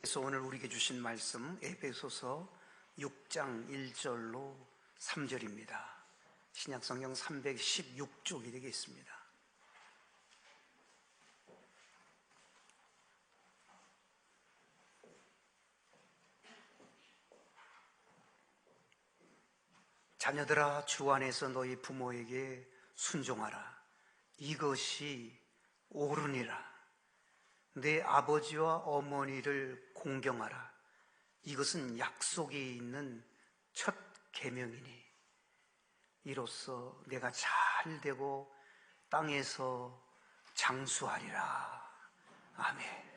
그래서 오늘 우리에게 주신 말씀 에베소서 6장 1절로 3절입니다. 신약성경 316쪽이 되겠습니다. 자녀들아, 주 안에서 너희 부모에게 순종하라. 이것이 옳으니라. 내 아버지와 어머니를 공경하라. 이것은 약속이 있는 첫 계명이니 이로써 내가 잘 되고 땅에서 장수하리라. 아멘.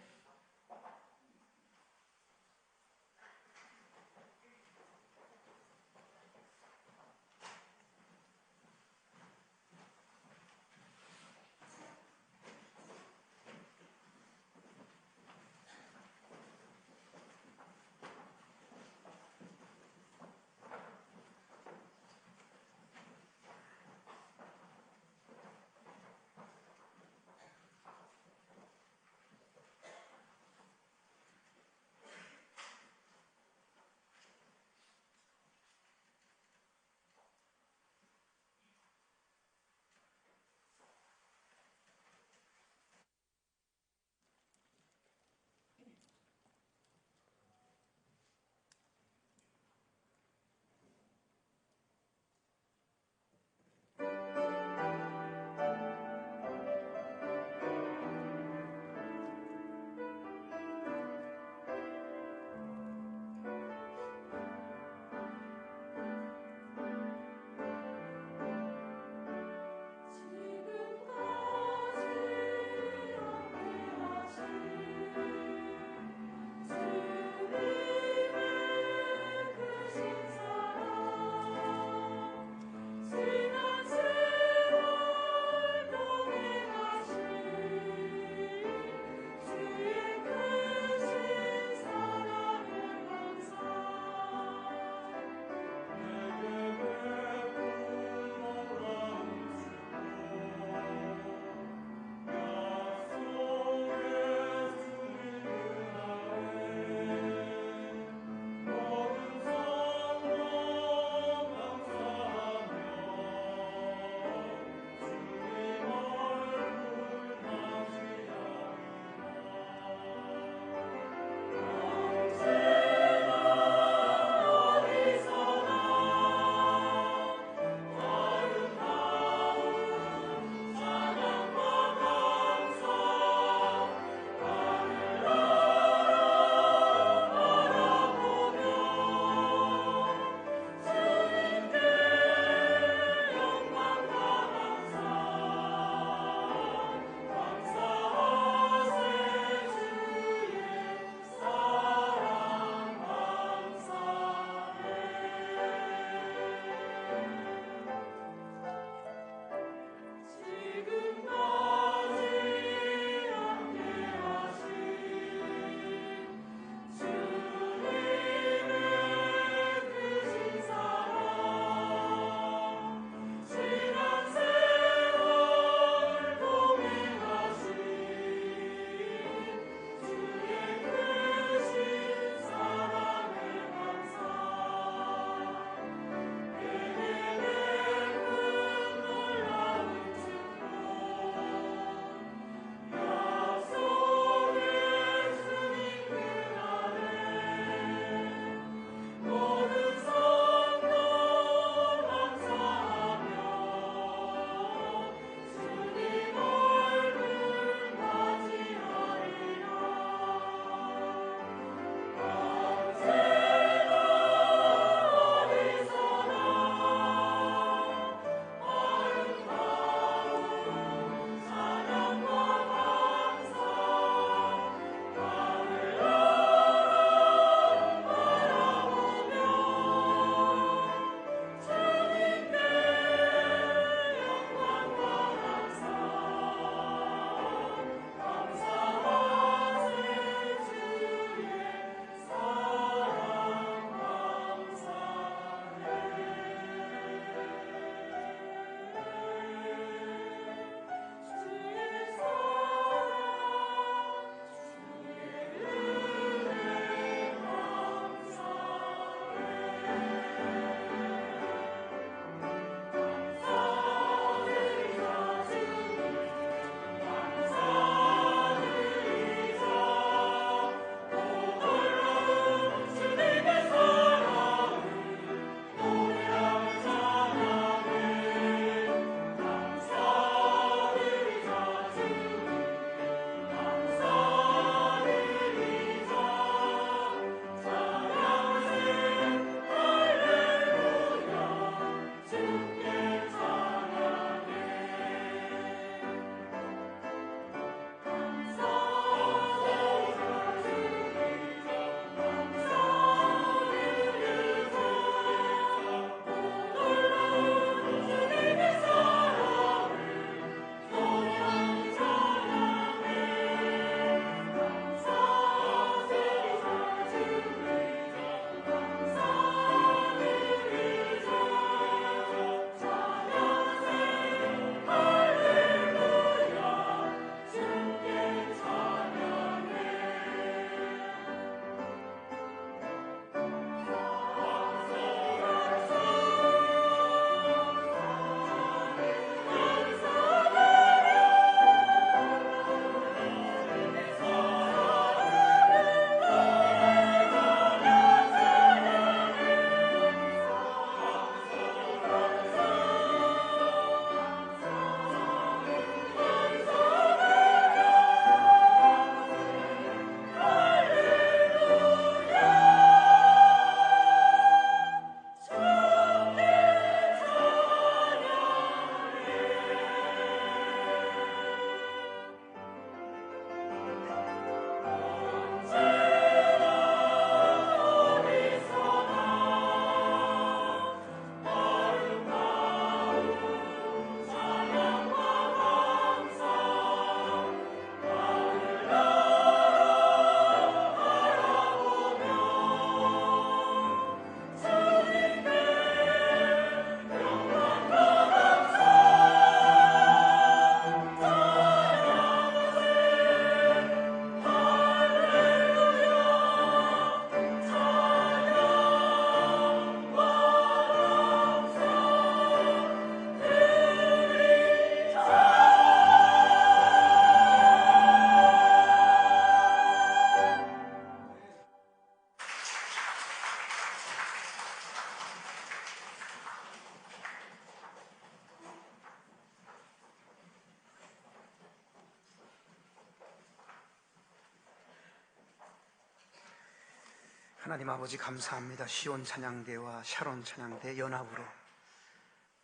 하나님 아버지 감사합니다. 시온 찬양대와 샤론 찬양대 연합으로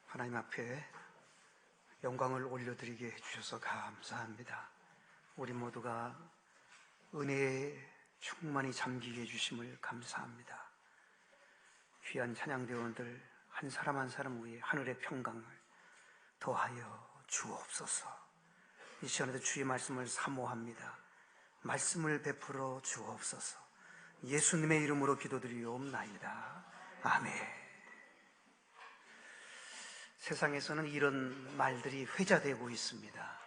하나님 앞에 영광을 올려드리게 해주셔서 감사합니다. 우리 모두가 은혜에 충만히 잠기게 해주심을 감사합니다. 귀한 찬양대원들 한 사람 한 사람 위에 하늘의 평강을 더하여 주옵소서. 이 시간에도 주의 말씀을 사모합니다. 말씀을 베풀어 주옵소서. 예수님의 이름으로 기도드리옵나이다. 아멘. 세상에서는 이런 말들이 회자되고 있습니다.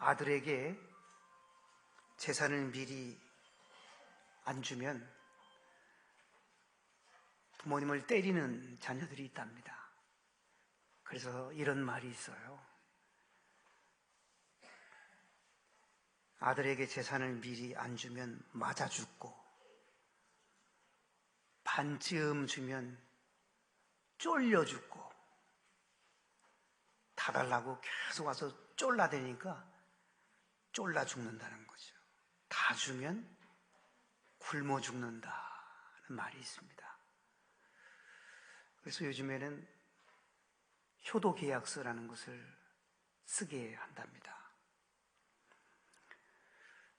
아들에게 재산을 미리 안 주면 부모님을 때리는 자녀들이 있답니다. 그래서 이런 말이 있어요. 아들에게 재산을 미리 안 주면 맞아 죽고, 반쯤 주면 쫄려 죽고, 다 달라고 계속 와서 쫄라대니까 쫄라 죽는다는 거죠. 다 주면 굶어 죽는다는 말이 있습니다. 그래서 요즘에는 효도계약서라는 것을 쓰게 한답니다.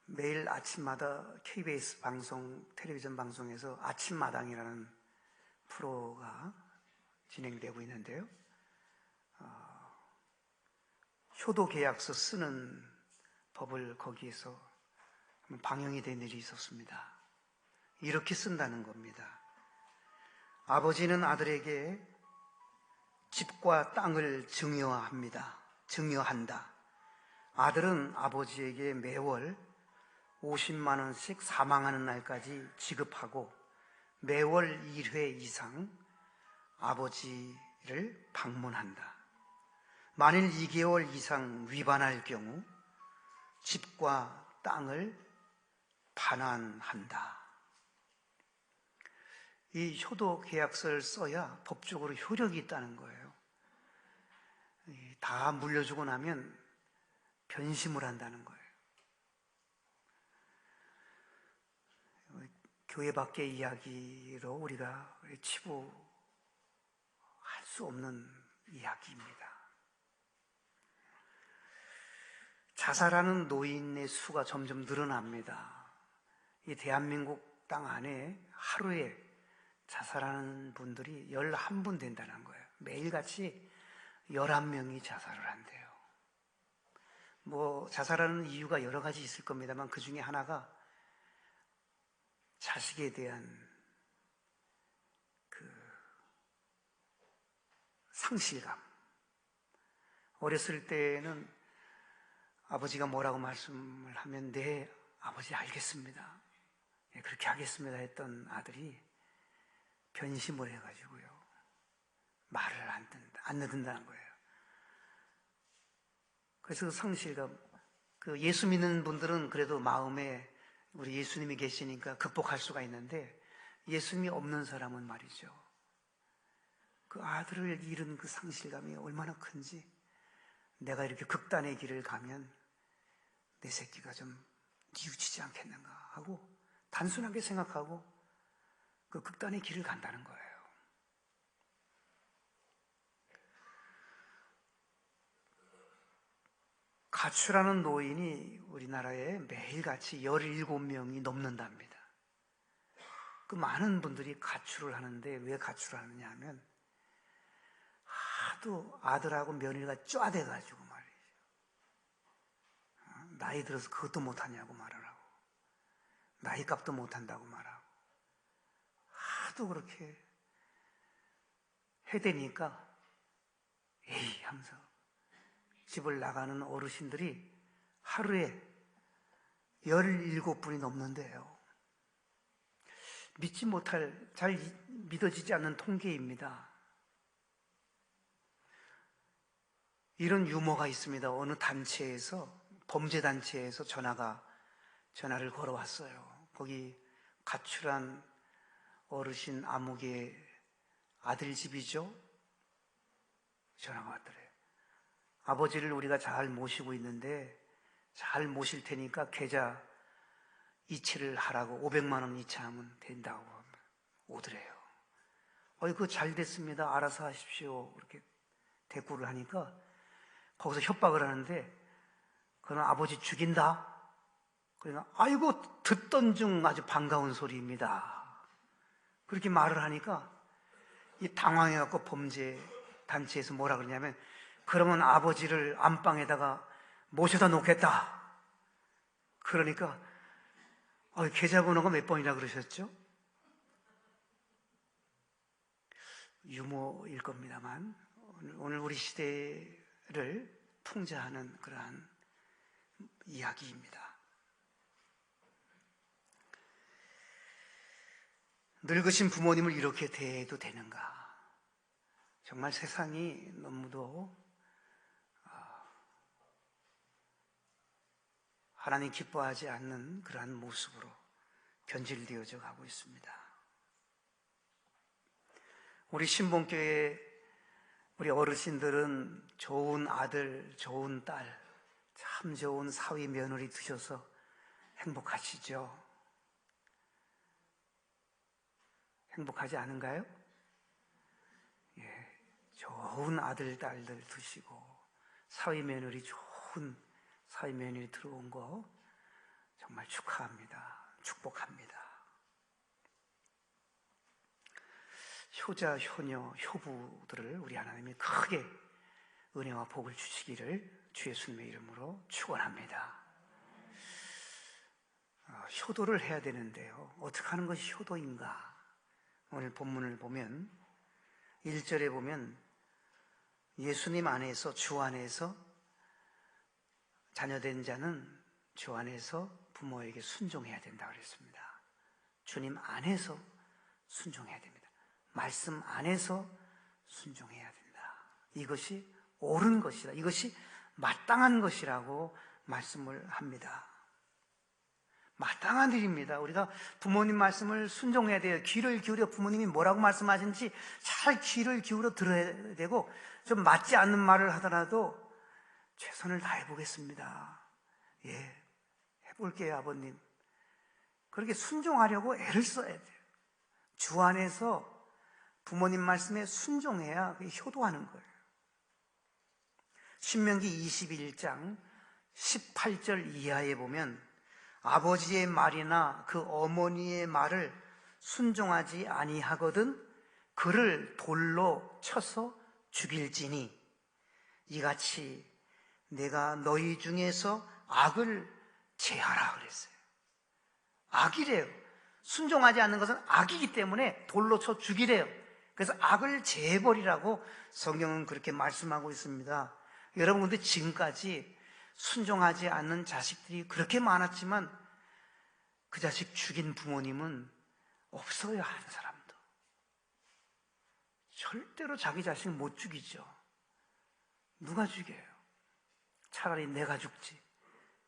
매일 아침마다 KBS 방송, 텔레비전 방송에서 아침마당이라는 프로가 진행되고 있는데요. 효도계약서 쓰는 법을 거기에서 방영이 된 일이 있었습니다. 이렇게 쓴다는 겁니다. 아버지는 아들에게 집과 땅을 증여한다. 아들은 아버지에게 매월 50만 원씩 사망하는 날까지 지급하고 매월 1회 이상 아버지를 방문한다. 만일 2개월 이상 위반할 경우 집과 땅을 반환한다. 이 효도 계약서를 써야 법적으로 효력이 있다는 거예요. 다 물려주고 나면 변심을 한다는 거예요. 교회 밖의 이야기로 우리가 치부할 수 없는 이야기입니다. 자살하는 노인의 수가 점점 늘어납니다. 이 대한민국 땅 안에 하루에 자살하는 분들이 11분 된다는 거예요. 매일같이 11명이 자살을 한대요. 자살하는 이유가 여러 가지 있을 겁니다만 그 중에 하나가 자식에 대한 상실감. 어렸을 때는 아버지가 뭐라고 말씀을 하면 네, 아버지 알겠습니다. 그렇게 하겠습니다 했던 아들이 변심을 해가지고요. 말을 안 듣는다는 거예요. 그래서 상실감. 예수 믿는 분들은 그래도 마음에 우리 예수님이 계시니까 극복할 수가 있는데 예수님이 없는 사람은 말이죠. 그 아들을 잃은 그 상실감이 얼마나 큰지, 내가 이렇게 극단의 길을 가면 내 새끼가 좀 뉘우치지 않겠는가 하고 단순하게 생각하고 그 극단의 길을 간다는 거예요. 가출하는 노인이 우리나라에 매일같이 17명이 넘는답니다. 그 많은 분들이 가출을 하는데 왜 가출을 하느냐 하면 하도 아들하고 며느리가 쪼아대가지고 말이죠. 나이 들어서 그것도 못하냐고 말을 하고 나이값도 못한다고 말하고 하도 그렇게 해대니까 에이 하면서 집을 나가는 어르신들이 하루에 17분이 넘는데요. 잘 믿어지지 않는 통계입니다. 이런 유머가 있습니다. 어느 단체에서, 범죄단체에서 전화를 걸어왔어요. 거기 가출한 어르신 아무개 아들 집이죠? 전화가 왔더래요. 아버지를 우리가 잘 모시고 있는데 잘 모실 테니까 계좌 이체를 하라고 500만 원 이체하면 된다고 오더래요. 그거 잘 됐습니다. 알아서 하십시오. 그렇게 대꾸를 하니까 거기서 협박을 하는데 그는 아버지 죽인다. 그러니까 아이고 듣던 중 아주 반가운 소리입니다. 그렇게 말을 하니까 이 당황해갖고 범죄 단체에서 뭐라 그러냐면 그러면 아버지를 안방에다가 모셔다 놓겠다. 그러니까 계좌번호가 몇 번이라 그러셨죠? 유머일 겁니다만 오늘 우리 시대를 풍자하는 그러한 이야기입니다. 늙으신 부모님을 이렇게 대해도 되는가? 정말 세상이 너무도 하나님 기뻐하지 않는 그러한 모습으로 변질되어져 가고 있습니다. 우리 신봉교회 우리 어르신들은 좋은 아들, 좋은 딸, 참 좋은 사위 며느리 두셔서 행복하시죠? 행복하지 않은가요? 예, 좋은 아들, 딸들 두시고 사위 며느리 좋은 사위 며느리 들어온 거 정말 축하합니다. 축복합니다. 효자, 효녀, 효부들을 우리 하나님이 크게 은혜와 복을 주시기를 주 예수님의 이름으로 축원합니다. 효도를 해야 되는데요. 어떻게 하는 것이 효도인가? 오늘 본문을 보면 1절에 보면 예수님 안에서 주 안에서 자녀된 자는 주 안에서 부모에게 순종해야 된다고 그랬습니다. 주님 안에서 순종해야 됩니다. 말씀 안에서 순종해야 된다. 이것이 옳은 것이다. 이것이 마땅한 것이라고 말씀을 합니다. 마땅한 일입니다. 우리가 부모님 말씀을 순종해야 돼요. 귀를 기울여 부모님이 뭐라고 말씀하시는지 잘 귀를 기울여 들어야 되고 좀 맞지 않는 말을 하더라도 최선을 다해 보겠습니다. 예, 해볼게요, 아버님. 그렇게 순종하려고 애를 써야 돼요. 주 안에서 부모님 말씀에 순종해야 그게 효도하는 거예요. 신명기 21장 18절 이하에 보면 아버지의 말이나 그 어머니의 말을 순종하지 아니하거든 그를 돌로 쳐서 죽일지니 이같이 내가 너희 중에서 악을 제하라 그랬어요. 악이래요. 순종하지 않는 것은 악이기 때문에 돌로 쳐 죽이래요. 그래서 악을 제해버리라고 성경은 그렇게 말씀하고 있습니다. 여러분, 근데 지금까지 순종하지 않는 자식들이 그렇게 많았지만 그 자식 죽인 부모님은 없어요. 한 사람도. 절대로 자기 자식 못 죽이죠. 누가 죽여요? 차라리 내가 죽지.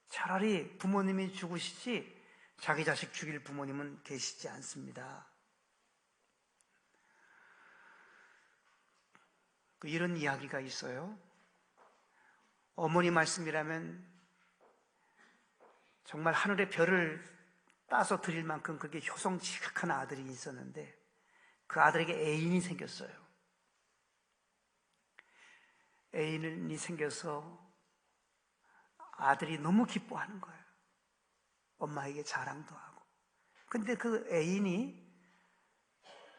차라리 부모님이 죽으시지 자기 자식 죽일 부모님은 계시지 않습니다. 이런 이야기가 있어요. 어머니 말씀이라면 정말 하늘의 별을 따서 드릴 만큼 그렇게 효성지각한 아들이 있었는데 그 아들에게 애인이 생겼어요. 애인이 생겨서 아들이 너무 기뻐하는 거예요. 엄마에게 자랑도 하고. 근데 그 애인이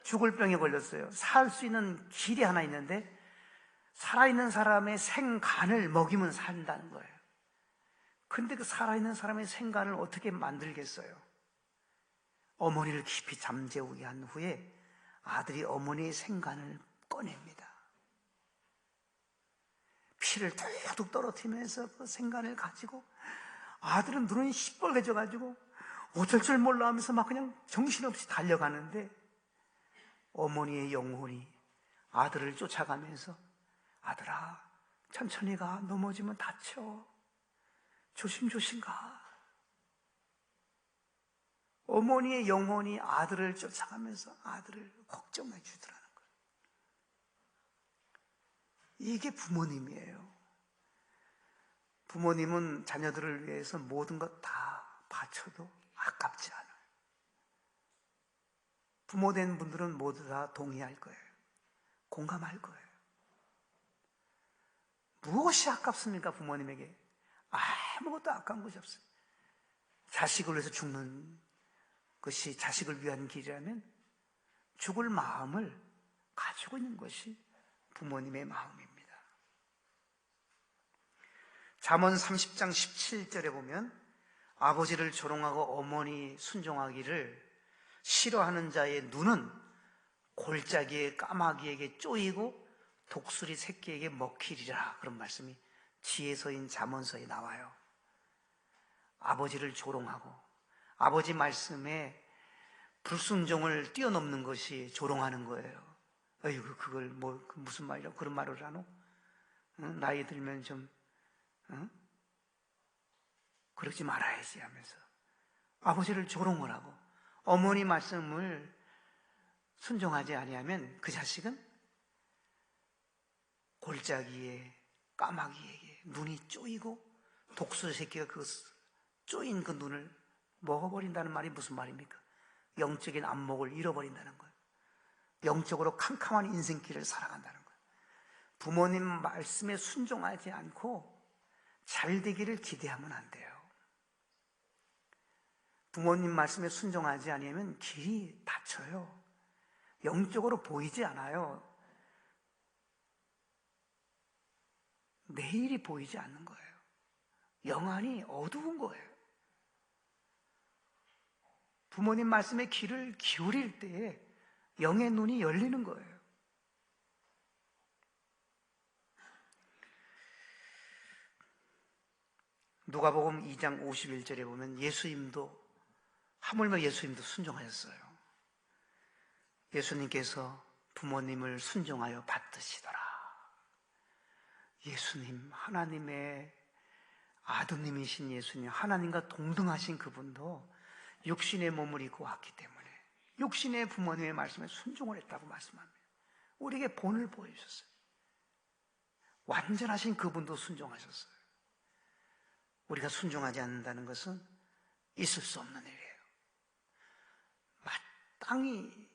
죽을 병에 걸렸어요. 살 수 있는 길이 하나 있는데 살아있는 사람의 생간을 먹이면 산다는 거예요. 근데 그 살아있는 사람의 생간을 어떻게 만들겠어요? 어머니를 깊이 잠재우게 한 후에 아들이 어머니의 생간을 꺼냅니다. 피를 툭툭 떨어뜨리면서 그 생간을 가지고 아들은 눈은 시뻘개져가지고 어쩔 줄 몰라 하면서 막 그냥 정신없이 달려가는데 어머니의 영혼이 아들을 쫓아가면서 아들아, 천천히 가. 넘어지면 다쳐. 조심조심 가. 어머니의 영혼이 아들을 쫓아가면서 아들을 걱정해 주더라는 거예요. 이게 부모님이에요. 부모님은 자녀들을 위해서 모든 것 다 바쳐도 아깝지 않아요. 부모된 분들은 모두 다 동의할 거예요. 공감할 거예요. 무엇이 아깝습니까? 부모님에게 아무것도 아까운 것이 없어요. 자식을 위해서 죽는 것이 자식을 위한 길이라면 죽을 마음을 가지고 있는 것이 부모님의 마음입니다. 잠언 30장 17절에 보면 아버지를 조롱하고 어머니 순종하기를 싫어하는 자의 눈은 골짜기의 까마귀에게 쪼이고 독수리 새끼에게 먹히리라, 그런 말씀이 지혜서인 잠언서에 나와요. 아버지를 조롱하고 아버지 말씀에 불순종을 뛰어넘는 것이 조롱하는 거예요. 어이구, 그걸 무슨 말이라고 그런 말을 하노? 나이 들면 좀 그러지 말아야지 하면서 아버지를 조롱을 하고 어머니 말씀을 순종하지 아니하면 그 자식은 골짜기에 까마귀에게 눈이 쪼이고 독수리 새끼가 그 쪼인 그 눈을 먹어버린다는 말이 무슨 말입니까? 영적인 안목을 잃어버린다는 거예요. 영적으로 캄캄한 인생길을 살아간다는 거예요. 부모님 말씀에 순종하지 않고 잘 되기를 기대하면 안 돼요. 부모님 말씀에 순종하지 않으면 길이 닫혀요. 영적으로 보이지 않아요. 내일이 보이지 않는 거예요. 영안이 어두운 거예요. 부모님 말씀에 귀를 기울일 때에 영의 눈이 열리는 거예요. 누가복음 2장 51절에 보면 하물며 예수님도 순종하셨어요. 예수님께서 부모님을 순종하여 받드시더라. 예수님, 하나님의 아드님이신 예수님, 하나님과 동등하신 그분도 육신의 몸을 입고 왔기 때문에 육신의 부모님의 말씀에 순종을 했다고 말씀합니다. 우리에게 본을 보여주셨어요. 완전하신 그분도 순종하셨어요. 우리가 순종하지 않는다는 것은 있을 수 없는 일이에요. 마땅히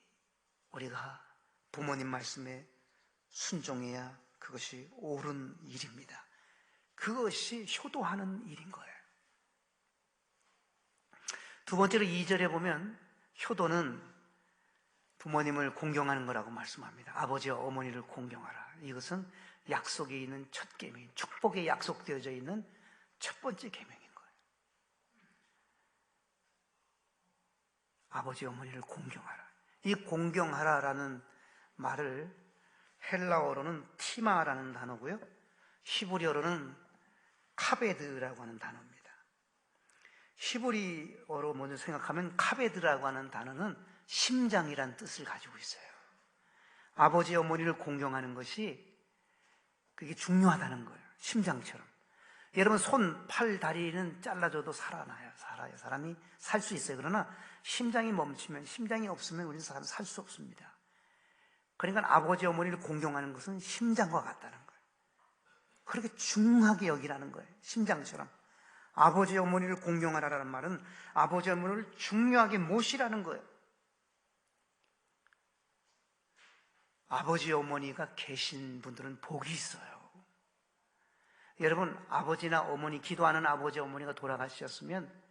우리가 부모님 말씀에 순종해야 그것이 옳은 일입니다. 그것이 효도하는 일인 거예요. 두 번째로 2절에 보면 효도는 부모님을 공경하는 거라고 말씀합니다. 아버지와 어머니를 공경하라. 이것은 약속에 있는 첫 계명, 축복에 약속되어져 있는 첫 번째 계명인 거예요. 아버지 어머니를 공경하라. 이 공경하라라는 말을 헬라어로는 티마라는 단어고요, 히브리어로는 카베드라고 하는 단어입니다. 히브리어로 먼저 생각하면 카베드라고 하는 단어는 심장이란 뜻을 가지고 있어요. 아버지 어머니를 공경하는 것이 그게 중요하다는 거예요. 심장처럼. 여러분, 손, 팔, 다리는 잘라줘도 살아요. 사람이 살 수 있어요. 그러나 심장이 멈추면, 심장이 없으면 우리는 사람 살 수 없습니다. 그러니까 아버지 어머니를 공경하는 것은 심장과 같다는 거예요. 그렇게 중하게 여기라는 거예요. 심장처럼. 아버지 어머니를 공경하라는 말은 아버지 어머니를 중요하게 모시라는 거예요. 아버지 어머니가 계신 분들은 복이 있어요. 여러분, 아버지나 어머니, 기도하는 아버지 어머니가 돌아가셨으면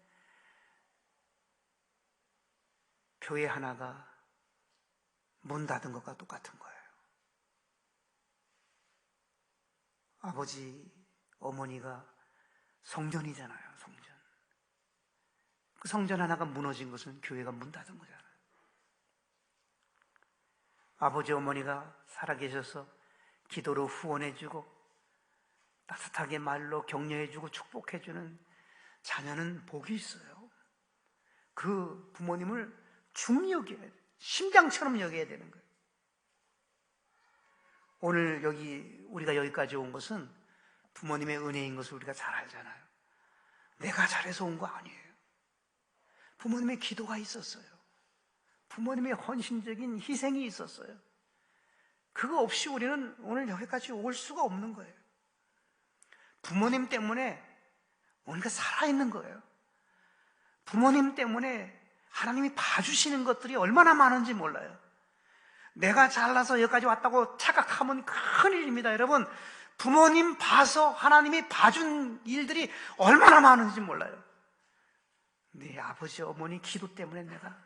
교회 하나가 문 닫은 것과 똑같은 거예요. 아버지 어머니가 성전이잖아요. 성전. 그 성전 하나가 무너진 것은 교회가 문 닫은 거잖아요. 아버지 어머니가 살아계셔서 기도로 후원해주고 따뜻하게 말로 격려해주고 축복해주는 자녀는 복이 있어요. 그 부모님을 중히 여겨야 돼요. 심장처럼 여겨야 되는 거예요. 오늘 우리가 여기까지 온 것은 부모님의 은혜인 것을 우리가 잘 알잖아요. 내가 잘해서 온 거 아니에요. 부모님의 기도가 있었어요. 부모님의 헌신적인 희생이 있었어요. 그거 없이 우리는 오늘 여기까지 올 수가 없는 거예요. 부모님 때문에 우리가 살아있는 거예요. 부모님 때문에 하나님이 봐주시는 것들이 얼마나 많은지 몰라요. 내가 잘나서 여기까지 왔다고 착각하면 큰일입니다. 여러분, 부모님 봐서 하나님이 봐준 일들이 얼마나 많은지 몰라요. 네 아버지 어머니 기도 때문에 내가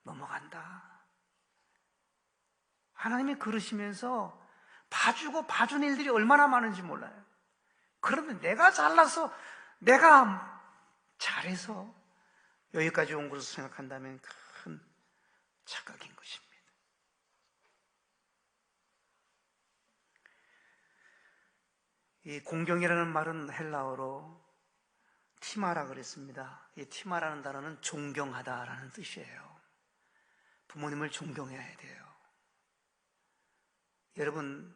넘어간다. 하나님이 그러시면서 봐주고 봐준 일들이 얼마나 많은지 몰라요. 그런데 내가 잘나서 내가 잘해서 여기까지 온 것을 생각한다면 큰 착각인 것입니다. 이 공경이라는 말은 헬라어로 티마라 그랬습니다. 이 티마라는 단어는 존경하다라는 뜻이에요. 부모님을 존경해야 돼요. 여러분,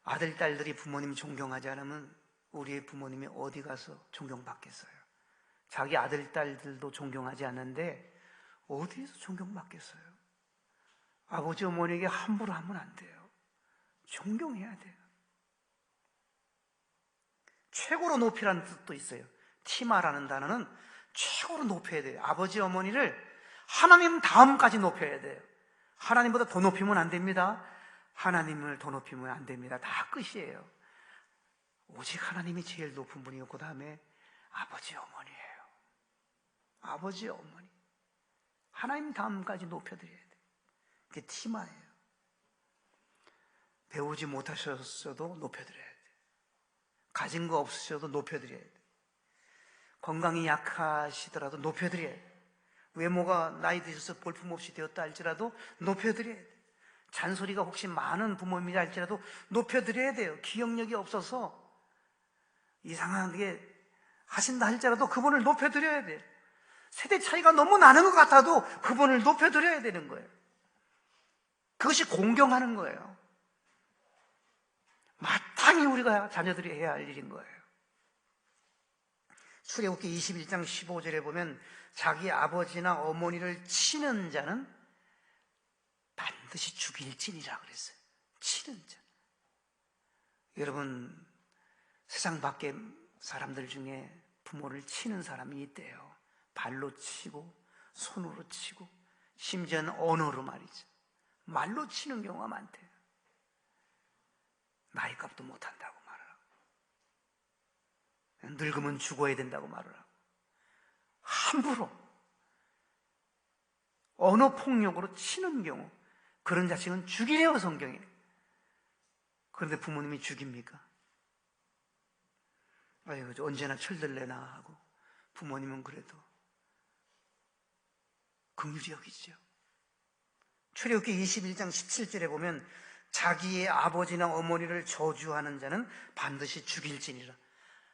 아들, 딸들이 부모님 존경하지 않으면 우리의 부모님이 어디 가서 존경받겠어요? 자기 아들, 딸들도 존경하지 않는데 어디에서 존경받겠어요? 아버지, 어머니에게 함부로 하면 안 돼요. 존경해야 돼요. 최고로 높이라는 뜻도 있어요. 티마라는 단어는 최고로 높여야 돼요. 아버지, 어머니를 하나님 다음까지 높여야 돼요. 하나님보다 더 높이면 안 됩니다. 하나님을 더 높이면 안 됩니다. 다 끝이에요. 오직 하나님이 제일 높은 분이고 그 다음에 아버지, 어머니예요. 아버지, 어머니. 하나님 다음까지 높여드려야 돼요. 그게 티마예요. 배우지 못하셨어도 높여드려야 돼요. 가진 거 없으셔도 높여드려야 돼요. 건강이 약하시더라도 높여드려야 돼요. 외모가 나이 드셔서 볼품없이 되었다 할지라도 높여드려야 돼요. 잔소리가 혹시 많은 부모님이라 할지라도 높여드려야 돼요. 기억력이 없어서 이상하게 하신다 할지라도 그분을 높여드려야 돼요. 세대 차이가 너무 나는 것 같아도 그분을 높여드려야 되는 거예요. 그것이 공경하는 거예요. 마땅히 우리가 자녀들이 해야 할 일인 거예요. 출애굽기 21장 15절에 보면 자기 아버지나 어머니를 치는 자는 반드시 죽일지니라 그랬어요. 치는 자. 여러분, 세상 밖에 사람들 중에 부모를 치는 사람이 있대요. 발로 치고 손으로 치고 심지어는 언어로 말이죠. 말로 치는 경우가 많대요. 나이값도 못한다고 말을 하고 늙으면 죽어야 된다고 말을 하고 함부로 언어폭력으로 치는 경우, 그런 자식은 죽이래요, 성경에. 그런데 부모님이 죽입니까? 아이고, 언제나 철들래나 하고 부모님은 그래도 긍휼히 여기죠. 출애굽기 21장 17절에 보면 자기의 아버지나 어머니를 저주하는 자는 반드시 죽일지니라.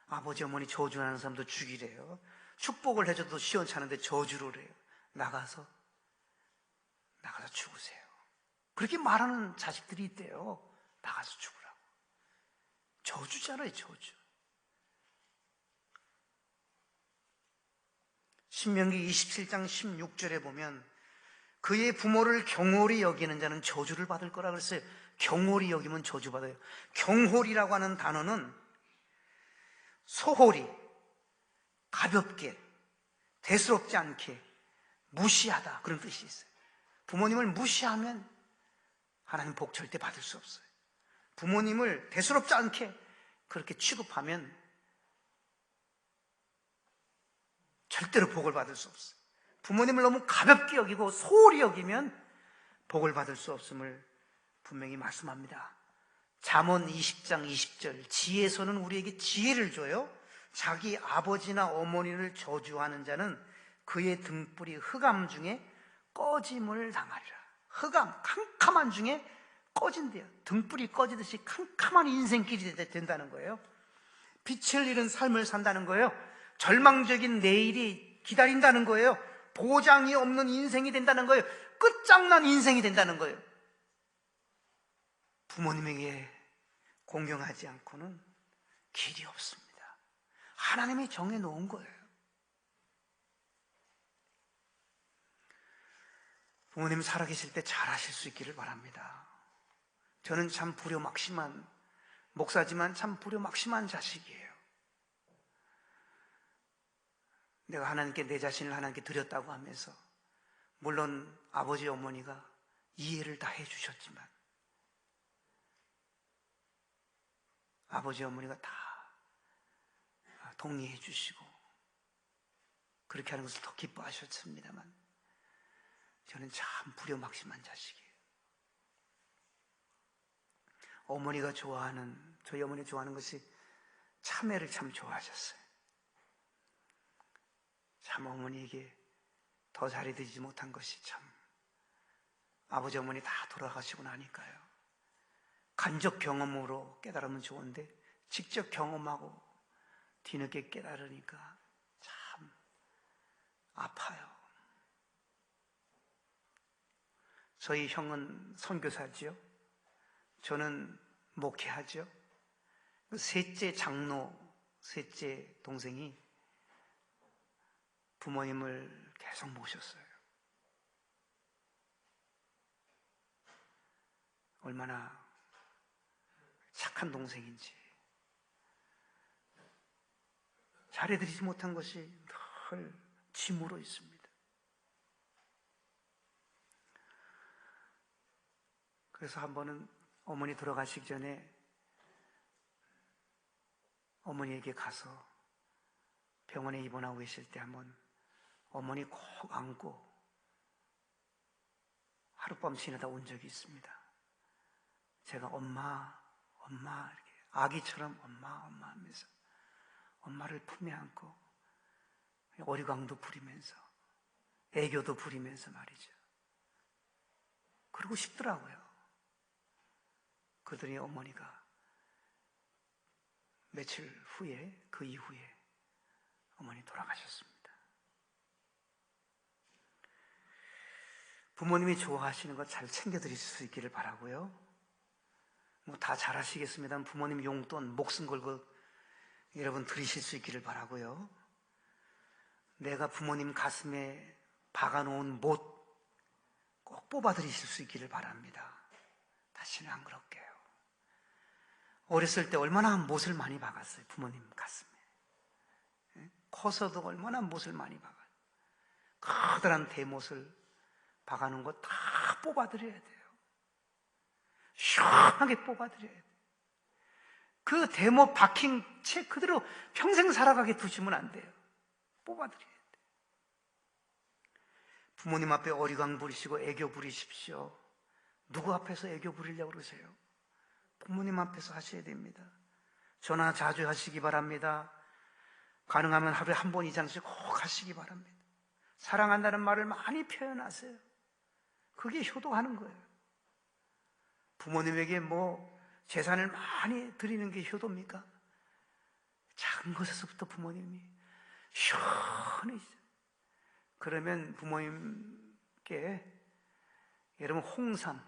아버지, 어머니 저주하는 사람도 죽이래요. 축복을 해줘도 시원찮은데 저주를 해요. 나가서 죽으세요. 그렇게 말하는 자식들이 있대요. 나가서 죽으라고. 저주잖아요, 저주. 신명기 27장 16절에 보면 그의 부모를 경홀히 여기는 자는 저주를 받을 거라 그랬어요. 경홀히 여기면 저주받아요. 경홀이라고 하는 단어는 소홀히, 가볍게, 대수롭지 않게, 무시하다, 그런 뜻이 있어요. 부모님을 무시하면 하나님 복 절대 받을 수 없어요. 부모님을 대수롭지 않게 그렇게 취급하면 절대로 복을 받을 수 없어요. 부모님을 너무 가볍게 여기고 소홀히 여기면 복을 받을 수 없음을 분명히 말씀합니다. 잠언 20장 20절, 지혜서는 우리에게 지혜를 줘요. 자기 아버지나 어머니를 저주하는 자는 그의 등불이 흑암 중에 꺼짐을 당하리라. 흑암, 캄캄한 중에 꺼진대요. 등불이 꺼지듯이 캄캄한 인생길이 된다는 거예요. 빛을 잃은 삶을 산다는 거예요. 절망적인 내일이 기다린다는 거예요. 보장이 없는 인생이 된다는 거예요. 끝장난 인생이 된다는 거예요. 부모님에게 공경하지 않고는 길이 없습니다. 하나님이 정해놓은 거예요. 부모님 살아계실 때 잘하실 수 있기를 바랍니다. 저는 참 불효막심한 목사지만 참 불효막심한 자식이에요. 내가 하나님께 내 자신을 하나님께 드렸다고 하면서, 물론 아버지 어머니가 이해를 다 해주셨지만 아버지 어머니가 다 동의해 주시고 그렇게 하는 것을 더 기뻐하셨습니다만 저는 참 불효막심한 자식이에요. 어머니가 좋아하는, 저희 어머니 좋아하는 것이 참외를 참 좋아하셨어요. 참 어머니에게 더 잘해드리지 못한 것이 참, 아버지 어머니 다 돌아가시고 나니까요, 간접 경험으로 깨달으면 좋은데 직접 경험하고 뒤늦게 깨달으니까 참 아파요. 저희 형은 선교사지요. 저는 목회하죠. 셋째 장로, 셋째 동생이 부모님을 계속 모셨어요. 얼마나 착한 동생인지. 잘해드리지 못한 것이 늘 짐으로 있습니다. 그래서 한 번은 어머니 돌아가시기 전에 어머니에게 가서 병원에 입원하고 계실 때 한번 어머니 꼭 안고 하룻밤 지내다 온 적이 있습니다. 제가 엄마, 엄마 이렇게 아기처럼 엄마, 엄마 하면서 엄마를 품에 안고 어리광도 부리면서 애교도 부리면서 말이죠. 그러고 싶더라고요. 그러더니 어머니가 며칠 후에, 그 이후에 어머니 돌아가셨습니다. 부모님이 좋아하시는 것 잘 챙겨드릴 수 있기를 바라고요. 뭐 다 잘하시겠습니다만 부모님 용돈 목숨 걸고 여러분 드리실 수 있기를 바라고요. 내가 부모님 가슴에 박아놓은 못 꼭 뽑아드리실 수 있기를 바랍니다. 다시는 안 그럴게요. 어렸을 때 얼마나 못을 많이 박았어요. 부모님 가슴에. 커서도 얼마나 못을 많이 박아요. 커다란 대못을 박아놓은 거 다 뽑아드려야 돼요. 시원하게 뽑아드려야 돼요. 그 대못 박힌 채 그대로 평생 살아가게 두시면 안 돼요. 뽑아드려야 돼요. 부모님 앞에 어리광 부리시고 애교 부리십시오. 누구 앞에서 애교 부리려고 그러세요? 부모님 앞에서 하셔야 됩니다. 전화 자주 하시기 바랍니다. 가능하면 하루에 한 번 이상씩 꼭 하시기 바랍니다. 사랑한다는 말을 많이 표현하세요. 그게 효도하는 거예요. 부모님에게 뭐 재산을 많이 드리는 게 효도입니까? 작은 것에서부터 부모님이 시원해지죠. 그러면 부모님께 여러분 홍삼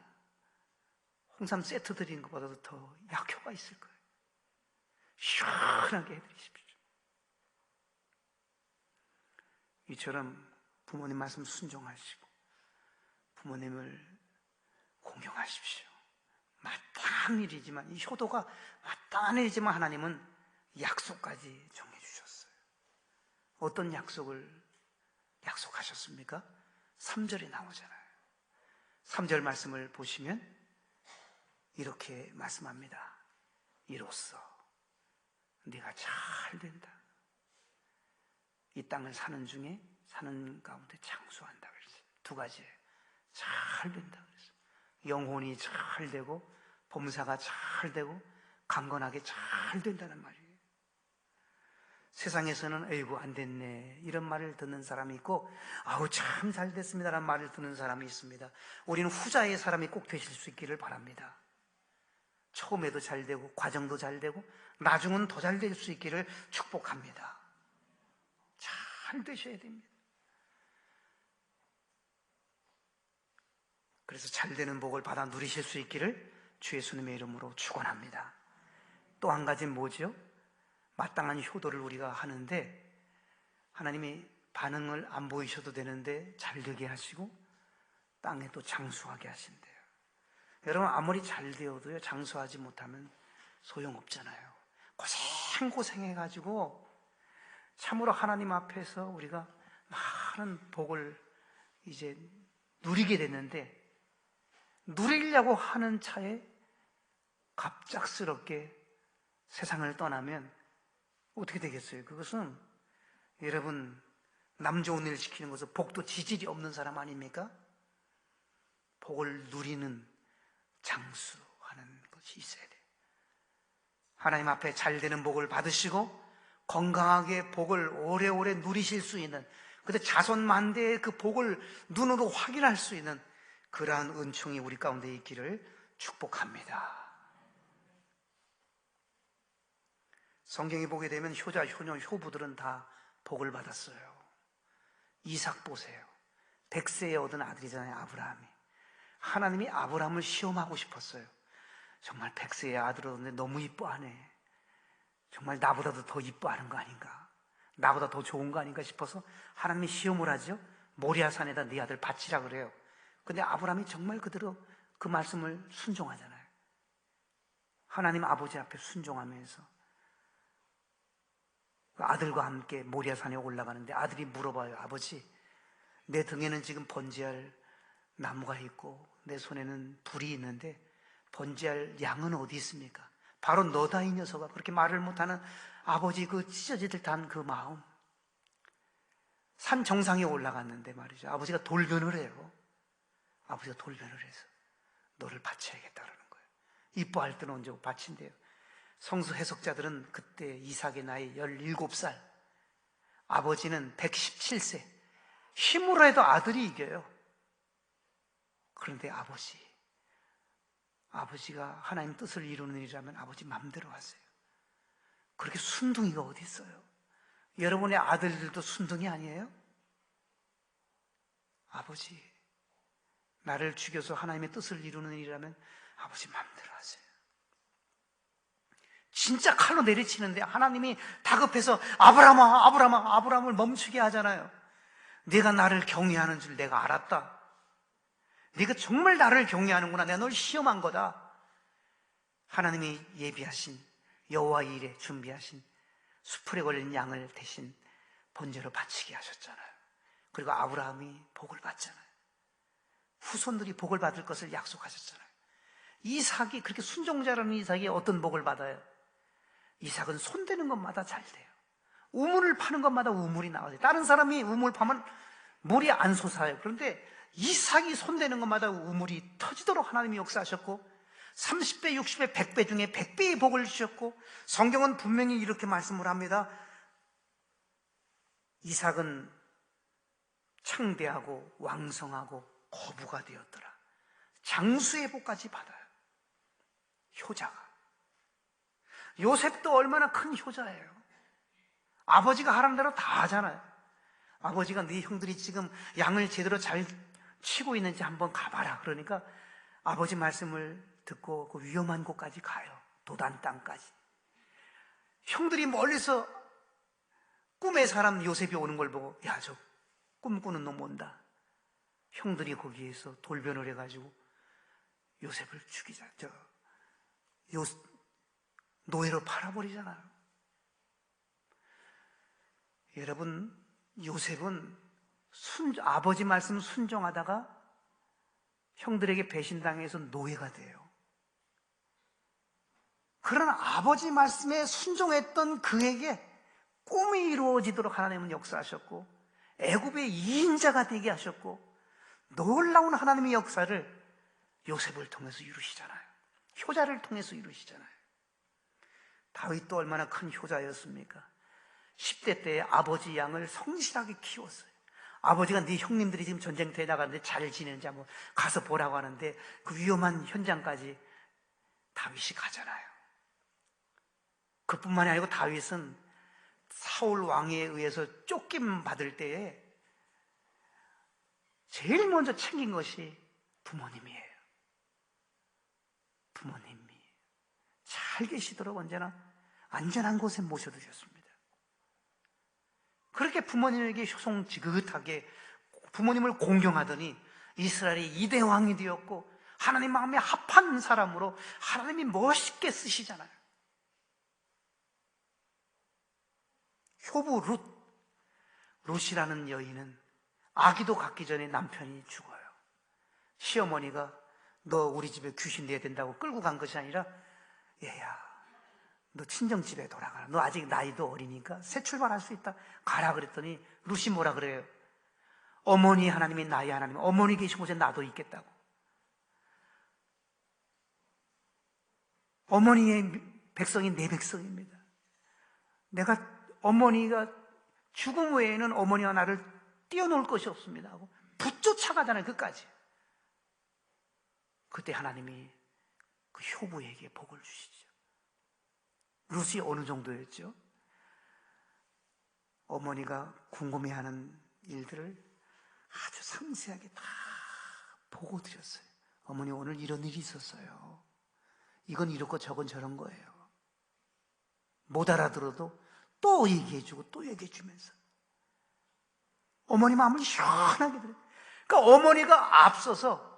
세트 드리는 것보다도 더 약효가 있을 거예요. 시원하게 해드리십시오. 이처럼 부모님 말씀 순종하시고 부모님을 공경하십시오. 마땅한 일이지만, 이 효도가 마땅한 일이지만 하나님은 약속까지 정해주셨어요. 어떤 약속을 약속하셨습니까? 3절에 나오잖아요. 3절 말씀을 보시면 이렇게 말씀합니다. 이로써 네가 잘 된다. 이 땅을 사는 중에 사는 가운데 장수한다 그랬어요. 두 가지예요. 잘 된다 그랬어요. 영혼이 잘 되고 범사가 잘 되고 강건하게 잘 된다는 말이에요. 세상에서는 에이구 안 됐네 이런 말을 듣는 사람이 있고 아우 참 잘 됐습니다라는 말을 듣는 사람이 있습니다. 우리는 후자의 사람이 꼭 되실 수 있기를 바랍니다. 처음에도 잘 되고 과정도 잘 되고 나중은 더 잘 될 수 있기를 축복합니다. 잘 되셔야 됩니다. 그래서 잘 되는 복을 받아 누리실 수 있기를 주 예수님의 이름으로 축원합니다. 또 한 가지는 뭐죠? 마땅한 효도를 우리가 하는데 하나님이 반응을 안 보이셔도 되는데 잘 되게 하시고 땅에 또 장수하게 하신대요. 여러분 아무리 잘 되어도요 장수하지 못하면 소용없잖아요. 고생해가지고 참으로 하나님 앞에서 우리가 많은 복을 이제 누리게 됐는데, 누리려고 하는 차에 갑작스럽게 세상을 떠나면 어떻게 되겠어요? 그것은 여러분, 남 좋은 일 시키는 것은 복도 지질이 없는 사람 아닙니까? 복을 누리는 장수하는 것이 있어야 돼요. 하나님 앞에 잘 되는 복을 받으시고 건강하게 복을 오래오래 누리실 수 있는, 근데 자손만대의 그 복을 눈으로 확인할 수 있는 그러한 은총이 우리 가운데 있기를 축복합니다. 성경에 보게 되면 효자, 효녀, 효부들은 다 복을 받았어요. 이삭 보세요. 100세에 얻은 아들이잖아요, 아브라함이. 하나님이 아브라함을 시험하고 싶었어요. 정말 100세의 아들을 얻는데 너무 이뻐하네. 정말 나보다도 더 이뻐하는 거 아닌가, 나보다 더 좋은 거 아닌가 싶어서 하나님이 시험을 하죠. 모리아산에다 네 아들 바치라 그래요. 근데 아브라함이 정말 그대로 그 말씀을 순종하잖아요. 하나님 아버지 앞에 순종하면서 그 아들과 함께 모리아산에 올라가는데 아들이 물어봐요. 아버지, 내 등에는 지금 번제할 나무가 있고 내 손에는 불이 있는데 번제할 양은 어디 있습니까? 바로 너다 이 녀석아. 그렇게 말을 못하는 아버지 그 찢어질 듯한 그 마음. 산 정상에 올라갔는데 말이죠, 아버지가 돌변을 해요. 아버지가 돌변을 해서 너를 바쳐야겠다 그러는 거예요. 이뻐할 때는 언제 바친대요. 성서 해석자들은 그때 이삭의 나이 17살, 아버지는 117세. 힘으로 해도 아들이 이겨요. 그런데 아버지가 하나님 뜻을 이루는 일이라면 아버지 마음대로 하세요. 그렇게 순둥이가 어디 있어요? 여러분의 아들들도 순둥이 아니에요? 아버지, 나를 죽여서 하나님의 뜻을 이루는 일이라면 아버지 마음대로 하세요. 진짜 칼로 내리치는데 하나님이 다급해서 아브라함을 멈추게 하잖아요. 네가 나를 경외하는 줄 내가 알았다. 네가 정말 나를 경외하는구나. 내가 널 시험한 거다. 하나님이 예비하신 여호와의 일에 준비하신 수풀에 걸린 양을 대신 번제로 바치게 하셨잖아요. 그리고 아브라함이 복을 받잖아요. 후손들이 복을 받을 것을 약속하셨잖아요. 이삭이, 그렇게 순종자라는 이삭이 어떤 복을 받아요? 이삭은 손대는 것마다 잘 돼요. 우물을 파는 것마다 우물이 나와요. 다른 사람이 우물 파면 물이 안 솟아요. 그런데 이삭이 손대는 것마다 우물이 터지도록 하나님이 역사하셨고 30배, 60배, 100배 중에 100배의 복을 주셨고, 성경은 분명히 이렇게 말씀을 합니다. 이삭은 창대하고 왕성하고 거부가 되었더라. 장수의 복까지 받아요. 효자가. 요셉도 얼마나 큰 효자예요. 아버지가 하라는 대로 다 하잖아요. 아버지가 네 형들이 지금 양을 제대로 잘 치고 있는지 한번 가봐라. 그러니까 아버지 말씀을 듣고 그 위험한 곳까지 가요. 도단 땅까지. 형들이 멀리서 꿈의 사람 요셉이 오는 걸 보고, 야, 저 꿈꾸는 놈 온다. 형들이 거기에서 돌변을 해가지고 요셉을 죽이자. 노예로 팔아버리잖아요. 여러분, 요셉은 아버지 말씀 순종하다가 형들에게 배신당해서 노예가 돼요. 그런 아버지 말씀에 순종했던 그에게 꿈이 이루어지도록 하나님은 역사하셨고, 애굽의 2인자가 되게 하셨고, 놀라운 하나님의 역사를 요셉을 통해서 이루시잖아요. 효자를 통해서 이루시잖아요. 다윗도 얼마나 큰 효자였습니까? 10대 때에 아버지 양을 성실하게 키웠어요. 아버지가 네 형님들이 지금 전쟁터에 나가는데 잘 지내는지 한번 가서 보라고 하는데 그 위험한 현장까지 다윗이 가잖아요. 그뿐만이 아니고 다윗은 사울 왕에 의해서 쫓김 받을 때에 제일 먼저 챙긴 것이 부모님이에요. 부모님이 잘 계시도록 언제나 안전한 곳에 모셔두셨습니다. 그렇게 부모님에게 효성 지긋하게 부모님을 공경하더니 이스라엘이 2대 왕이 되었고, 하나님 마음에 합한 사람으로 하나님이 멋있게 쓰시잖아요. 효부 룻이라는 여인은 아기도 갖기 전에 남편이 죽어요. 시어머니가 너 우리 집에 귀신 내야 된다고 끌고 간 것이 아니라, 얘야, 너 친정집에 돌아가라. 너 아직 나이도 어리니까 새 출발할 수 있다. 가라 그랬더니 룻이 뭐라 그래요? 어머니 하나님이 나의 하나님, 어머니 계신 곳에 나도 있겠다고. 어머니의 백성이 내 백성입니다. 어머니가 죽음 외에는 어머니와 나를 띄워놓을 것이 없습니다 하고 붙쫓아가잖아요. 끝까지. 그때 하나님이 그 효부에게 복을 주시죠. 룻이 어느 정도였죠? 어머니가 궁금해하는 일들을 아주 상세하게 다 보고 드렸어요. 어머니 오늘 이런 일이 있었어요. 이건 이렇고 저건 저런 거예요. 못 알아들어도 또 얘기해주고 또 얘기해주면서 어머니 마음을 시원하게 들어요. 그러니까 어머니가 앞장서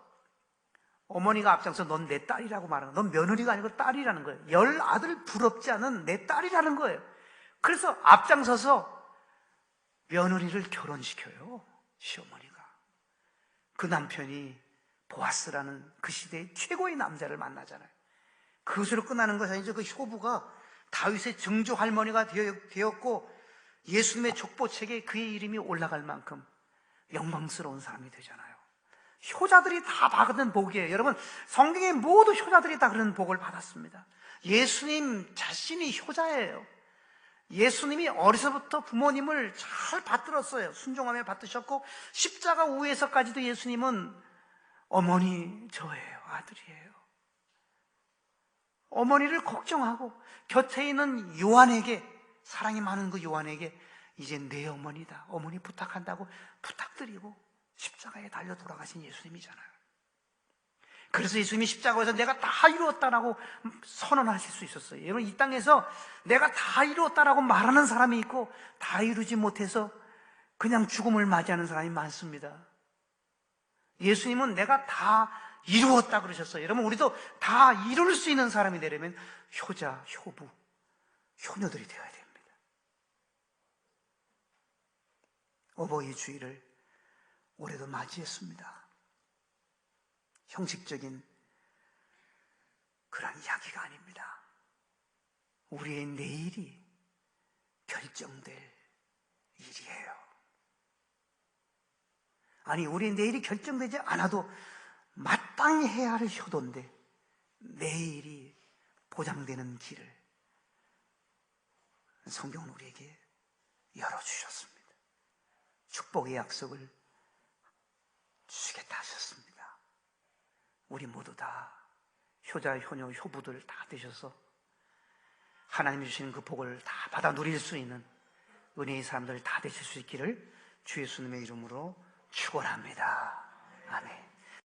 넌 내 딸이라고 말하는 거야. 넌 며느리가 아니고 딸이라는 거예요. 10아들 부럽지 않은 내 딸이라는 거예요. 그래서 앞장서서 며느리를 결혼시켜요. 시어머니가. 그 남편이 보아스라는 그 시대의 최고의 남자를 만나잖아요. 그것으로 끝나는 것이 아니죠. 그 효부가 다윗의 증조 할머니가 되었고 예수님의 족보책에 그의 이름이 올라갈 만큼 영광스러운 사람이 되잖아요. 효자들이 다 받은 복이에요. 여러분, 성경에 모두 효자들이 다 그런 복을 받았습니다. 예수님 자신이 효자예요. 예수님이 어려서부터 부모님을 잘 받들었어요. 순종하며 받드셨고 십자가 우에서까지도 예수님은 어머니 저예요, 아들이에요. 어머니를 걱정하고 곁에 있는 요한에게, 사랑이 많은 그 요한에게 이제 내 어머니다, 어머니 부탁한다고 부탁드리고 십자가에 달려 돌아가신 예수님이잖아요. 그래서 예수님이 십자가에서 내가 다 이루었다라고 선언하실 수 있었어요. 여러분, 이 땅에서 내가 다 이루었다라고 말하는 사람이 있고 다 이루지 못해서 그냥 죽음을 맞이하는 사람이 많습니다. 예수님은 내가 다 이루었다 그러셨어요. 여러분, 우리도 다 이룰 수 있는 사람이 되려면 효자, 효부, 효녀들이 되어야 됩니다. 어버이 주일을 올해도 맞이했습니다. 형식적인 그런 이야기가 아닙니다. 우리의 내일이 결정될 일이에요. 아니, 우리의 내일이 결정되지 않아도 마땅히 해야 할 효도인데 내일이 보장되는 길을 성경은 우리에게 열어주셨습니다. 축복의 약속을 주시겠다 하셨습니다. 우리 모두 다 효자, 효녀, 효부들 다 되셔서 하나님이 주시는 그 복을 다 받아 누릴 수 있는 은혜의 사람들 다 되실 수 있기를 주 예수님의 이름으로 축원합니다.